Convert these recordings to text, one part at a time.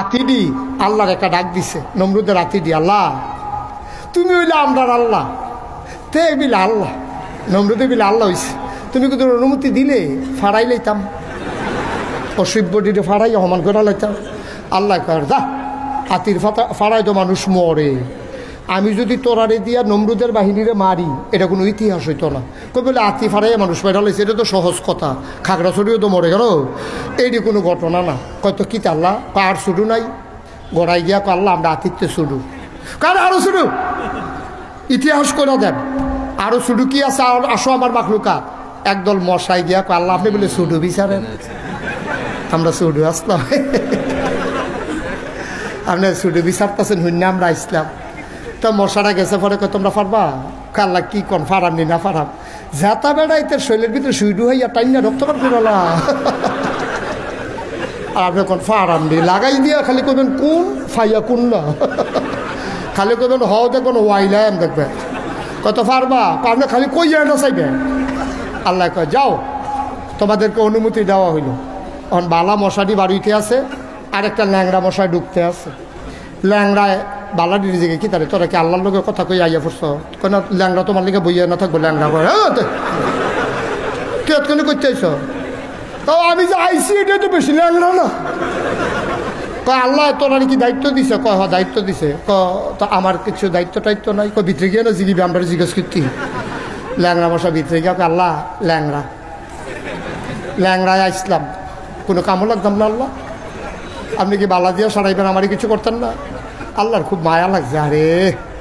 আতিডি আল্লাহর একটা ডাক দিছে, নমরুদের আতিডি, আল্লাহ তুমি হইলে আমরার আল্লাহ, তে বিলে আল্লাহ, নমরুদে বিলে আল্লাহ হইছে, তুমি কিন্তু অনুমতি দিলে ফাড়াই লাইতাম, অসভ্যটিতে ফাড়াই অমান করে লাইতাম। আল্লাহ কর যা, আতির ফাড়াই তো মানুষ মরে, আমি যদি তোরারে দিয়া নমরুদের বাহিনীরে মারি এটা কোনো ইতিহাস হইতো না। কই বলে আতি ফাড়াইয়া মানুষ পেটা লাইছে, এটা তো সহজ কথা, খাগড়াছড়িও তো মরে গেল, এইটি কোনো ঘটনা না। কয়তো কি আল্লাহ আর শুরু নাই, গড়াই গিয়া আল্লাহ আমরা আতিথ্যে শুরু, কার আরো শুরু ইতিহাস করে দেন, আরো শুরু কি আছে, আসো আমার মাখলুকা। একদল মশাই গিয়া আল্লাহ আপনি বলে শুরু বিচারেন, আমরা শুরু আসলাম, আপনার শুরু বিচারতেছেন হইন না আমরা আসলাম। তো মশারা গেছে পরে তোমরা পারবা, আল্লাহ কি কন ফারাম নি না ফারাম, যাতা বেড়াইতে শৈলের ভিতরে সুইডু হইয়া টাইনা রক্তপাত করলা, আর আপনি কোন ফারাম নি লাগাই দিয়া খালি কবেন কোন ফাইয়া কোন না, খালি কবেন হও দেখবেন ওয়াইলাম দেখবে কত পারবা, আপনি খালি কই যায় না চাইবে। আল্লাহ কয় যাও, তোমাদেরকে অনুমতি দেওয়া হইল। এখন বালা মশাটি বাড়িতে আছে, আর একটা ল্যাংড়া মশাই ঢুকতে আছে। ল্যাংড়ায় বালাডির দিকে কি তারে তোরা কি আল্লাহর লোকের কথা কই আইয়া পড়ছ, কেন ল্যাংড়া তোমার লিগে বইয়া না থাকবো, ল্যাংড়া কয় কেন করতে আইস, তাও আমি যে আইসি এটা তো বেশি ল্যাংড়া না, কয় আল্লাহ তোরা কি দায়িত্ব দিছে, কয় হ্যাঁ দায়িত্ব দিছে, তো আমার কিছু দায়িত্ব টাইত্ব নাই, কয় ভিতরে গিয়ে না জিগিবি আমরা জিজ্ঞেস করতি। ল্যাংড়া মশা ভিতরে গিয়ে আল্লাহ ল্যাংড়া ল্যাংড়ায় আসলাম, কোনো কামও লাগতাম না আল্লাহ, আপনি কি বালা দিয়ে সারাইবেন, আমারই কিছু করতেন না। আল্লাহর খুব মায়া লাগছে, আরে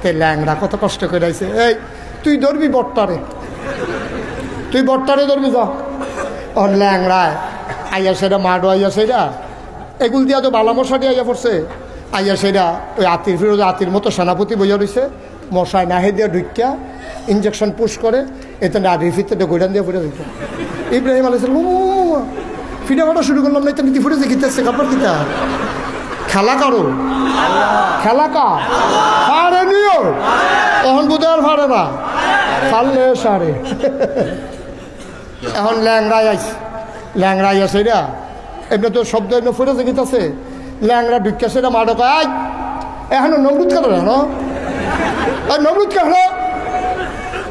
তে ল্যাংড়া কত কষ্ট করে আইছে, এই তুই ধরবি বট্টারে, তুই বট্টারে ধরবি যা। ওর ল্যাংড়ায় আইয়া সেটা মাডো আইয়া সেটা এগুল দিয়া তো বালা মশাটি আইয়া পড়ছে, আইয়া সেটা ওই আতির ফিরোজে আতির মতো সেনাপতি বইয়া রয়েছে, মশায় নাহে দিয়া ঢুকিয়া ইঞ্জেকশন পুশ করে, এতে আদির ফিরতে গোডান দিয়ে ফুটে দিত। ইব্রাহিম আলাইহিস সালাম ফিরে ফাটা শুরু করলাম, না নীতি ফুটেছে কিতাছে কাপড় কিতা খেলা কারো খেলা কা ফাড়ে নিও, তখন বুধ আর ফাড়ে না, ফাড়লে সারে। এখন ল্যাংড়াই আইস, ল্যাংড়াই আছে এটা এমনি তো শব্দ এমনি ফুটেছে কিতাছে, ল্যাংড়া ঢুকিয়া সেটা মাডো কয় এখন নমরুদ কেন না, নমরুদ কেন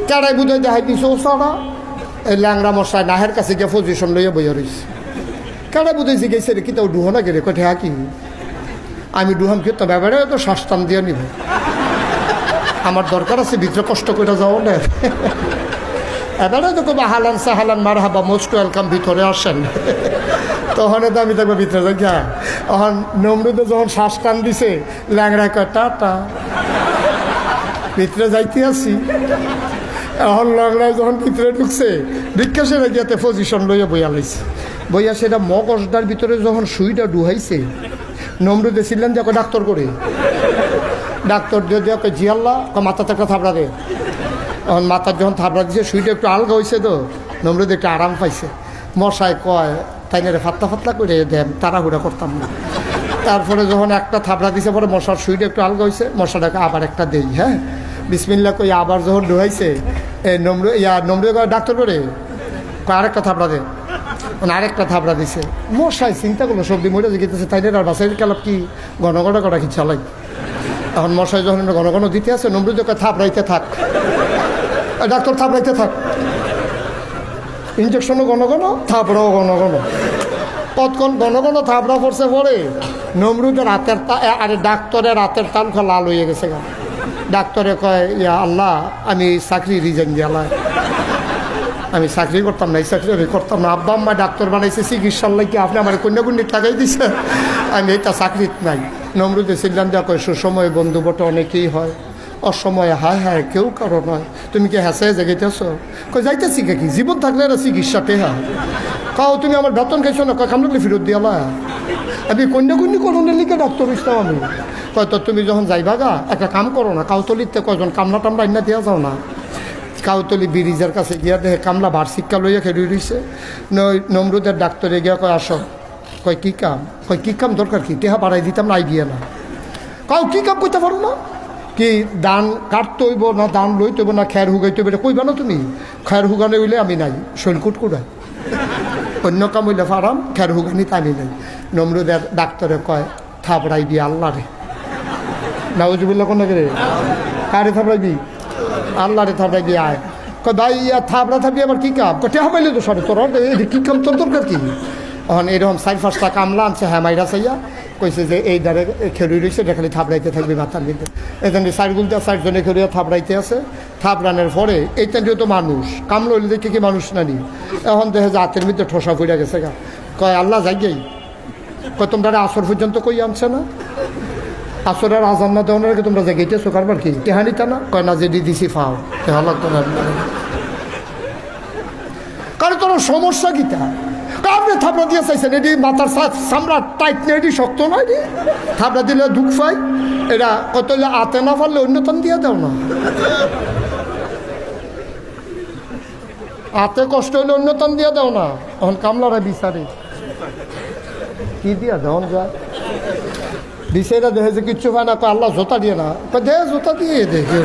কেড়াই বুধ দেখাই দিছে ও সারা। এই ল্যাংড়া মশাই নাহের কাছে গিয়ে পজিশন লইয়া বইয়া রয়েছে, কেড়াই বুধ জিজ্ঞেস রে কি তাও ডুহো না গেলে কঠে হা কি, আমি ডুহাম কি তো ব্যাপারে তো শ্বাসটান দিয়ে নিব, আমার দরকার আছে ভিতরে কষ্ট করে যাও না, এবারে তো কবে হালান সাহালান মার হাবা মোস্ট ওয়েলকাম ভিতরে আসেন, তখন তো আমি দেখবো ভিতরে যাই। এখন নমরুদে যখন শ্বাস টান দিছে, ল্যাংড়া কয় টাটা ভিতরে যাইতে আসি। এখন ল্যাংড়ায় যখন ভিতরে ঢুকছে, ভিক্ষা সেটা গিয়াতে পজিশন লইয়া বইয়া লাইছে, বইয়া সেটা মগজটার ভিতরে যখন সুইটা ডুহাইছে, নমরুদে ছিলেন যে ডাক্তার করে, ডাক্তার দিয়ে দিয়ে জি আল্লাহ মাথাতে একটা থাবড়া দে। এখন মাথার যখন থাবড়া দিছে, সুইটা একটু আলগা হয়েছে, তো নমরুদ একটু আরাম পাইছে। মশাই কয় তাই না রে ফাতলা ফাতলা করে দেন, তাড়াহুড়া করতাম না। তারপরে যখন একটা থাবড়া দিছে, পরে মশার সুইটা একটু আলগা হয়েছে, মশাটাকে আবার একটা দেই, হ্যাঁ বিসমিল্লা কই আবার যখন ডুহাইছে, নমরুদ ডাক্তার করে আরেকটা থাবড়া দে, আরেকটা থাবড়া দিছে। মশাই চিন্তা করলো সবজি মরে গেতেছে, তাই না বাসাই কালাপ কি ঘন ঘন করা কি চালাই। এখন মশাই যখন ঘন ঘন দিতে আছে, নমরুদ থাবড়াইতে থাক, ডাক্তার থাবড়াইতে থাক, ইঞ্জেকশনও ঘন ঘন, থাবড়াও ঘন ঘন, কতক্ষণ ঘন ঘন থাবড়া পড়ছে। পরে নমরুদের রাতের আরে ডাক্তারের রাতের তাল লাল হয়ে গেছে। ডাক্তারে কয় ইয়া আল্লাহ আমি চাকরি রিজাইন দিয়ালাই, আমি চাকরি করতাম না, এই চাকরি আমি করতাম না, আব্বা আম্মা ডাক্তার বানাইছে চিকিৎসার লাগে, আপনি আমার কন্যাকুণ্ডিত লাগাই দিছে, আমি এটা চাকরিত নাই। নমরুদে ছিলাম যা কয় সুসময় বন্ধু বটে অনেকেই হয়, অসময়ে হায় হায় কেউ কারো নয়, তুমি কি হেসে জেগেতেছ, কয় যাইতেছি কি জীবন থাকলে না চিকিৎসাতে হয়, কাও তুমি আমার বেতন খাইছো না, কয় কামড়ালে ফেরত দিয়ালা, আমি কন্যাকুণ্ডি করোনের লিখে ডাক্তার ইসলাম আমি, কয় তো তুমি যখন যাইবা গা একটা কাম করো না, কাউতলিতে কয়জন কামলা টামলা ইন্না দেওয়া যাও না। কাউতলি ব্রিজের কাছে গিয়া দেখে কামলা ভার শিক্ষা লইয়া খেলে রয়েছে। নমরুদের ডাক্তারে গিয়া কয় আসো, কয় কী কাম, কয় কী কাম দরকার কি, টেহা বাড়াই দিতাম না আইডিয়া না, কাউ কী কাম করতে পারো না, কি দান কাটতে হইব না, দান লইতে হইব না, খের হুগাইতে হইব, এটা কইবা না তুমি, খের হুগানে হইলে আমি নাই, শৈলকুট কুড়াই, অন্য কাম হইলে ফারাম, খের হুগানি তানি নাই। নমরুদের ডাক্তারে কয় থাপড়াইবি আল্লাহ রে, নাউজুবিল্লাহ কোন রে, কারে থাপড়াইবি? আল্লাহ রে থাপড়াইবি। আয় কয় ভাই থাপড়া থাকবি আবার কি কাম? কটে হামাইলে তো সরে তোর কি কাম, তোর দরকার কি? এখন এরকম 4-5টা কামলা আনছে, হ্যাঁ মাইরা চাইয়া কইছে যে এই দ্বারে খেলুই রয়েছে, এটা খালি থাপড়াইতে থাকবি মাথার ভিতরে। এখানে 4 খেলুয়া থাপড়াইতে আছে। থাপড়ানোর পরে এইটা যেহেতু মানুষ কামলা হইলে দেখে কি মানুষ না নি, এখন দেখে যে হাতের মধ্যে ঠোসা পড়ে গেছে গা। কয় আল্লাহ যাই কয় তোমরা আসর পর্যন্ত কই আনছে না? আসরের আজান না দেওয়ার আগে তোমরা যে গেইতেছো কারবার কি টেহানিতা না? কয় না, যে দিছি ফাও তেহা লাগতো না। কারণ তোর সমস্যা গীতা আপনি থাপড়া দিয়ে চাইছেন, এটি মাথার চামড়া টাইট নেই, এটি শক্ত নয়, এটি থাপড়া দিলে দুঃখ পাই। এটা কত আতে না পারলে অন্যতম দিয়ে দাও না, হাতে কষ্ট হইলে অন্যতম দিয়ে দাও না। এখন কামলারা বিচারে কি দিয়া দেওয়ান যায়, বিচারা দেখে যে কিচ্ছু পায় না, আল্লাহ জোতা দিয়ে না, দে জোতা দিয়ে দেখে